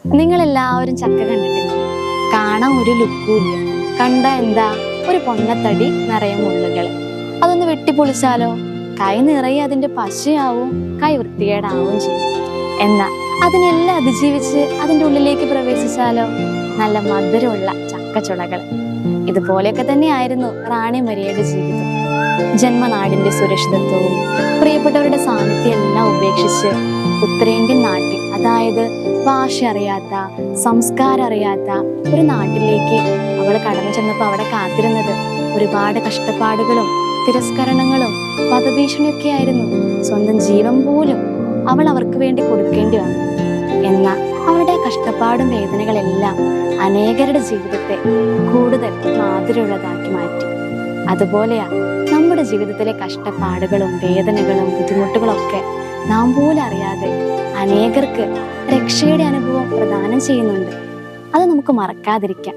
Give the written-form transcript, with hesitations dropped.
നിങ്ങളെല്ലാവരും ചക്ക കണ്ടിട്ടില്ല. കാണാൻ ഒരു ലുക്കുമില്ല. കണ്ട എന്താ, ഒരു പൊണ്ണത്തടി നിറയെ മുള്ളുകൾ. അതൊന്ന് വെട്ടിപ്പൊളിച്ചാലോ കൈ നിറയെ അതിന്റെ പശയാവും, കൈ വൃത്തികേടാവും ചെയ്യും. എന്നാ അതിനെല്ലാം അതിജീവിച്ച് അതിൻ്റെ ഉള്ളിലേക്ക് പ്രവേശിച്ചാലോ നല്ല മധുരമുള്ള ചക്കച്ചുളകൾ. ഇതുപോലെയൊക്കെ തന്നെയായിരുന്നു റാണി മരിയയുടെ ജീവിതം. ജന്മനാടിന്റെ സുരക്ഷിതത്വവും പ്രിയപ്പെട്ടവരുടെ സാന്നിധ്യം എല്ലാം ഉപേക്ഷിച്ച് ഉത്തരേന്ത്യൻ നാട്ടിൽ, അതായത് ഭാഷ അറിയാത്ത, സംസ്കാരം അറിയാത്ത ഒരു നാട്ടിലേക്ക് അവൾ കടന്നു ചെന്നപ്പോൾ അവിടെ കാത്തിരുന്നത് ഒരുപാട് കഷ്ടപ്പാടുകളും തിരസ്കരണങ്ങളും വധഭീഷണിയൊക്കെ ആയിരുന്നു. സ്വന്തം ജീവൻ പോലും അവൾ അവർക്ക് വേണ്ടി കൊടുക്കേണ്ടി വന്നു. എന്നാൽ അവളുടെ കഷ്ടപ്പാടും വേദനകളെല്ലാം അനേകരുടെ ജീവിതത്തെ കൂടുതൽ മാധുര്യമുള്ളതാക്കി മാറ്റി. അതുപോലെയാ നമ്മുടെ ജീവിതത്തിലെ കഷ്ടപ്പാടുകളും വേദനകളും ബുദ്ധിമുട്ടുകളൊക്കെ നാം പോലും അറിയാതെ അനേകർക്ക് രക്ഷയുടെ അനുഭവം പ്രദാനം ചെയ്യുന്നുണ്ട്. അത് നമുക്ക് മറക്കാതിരിക്കാം.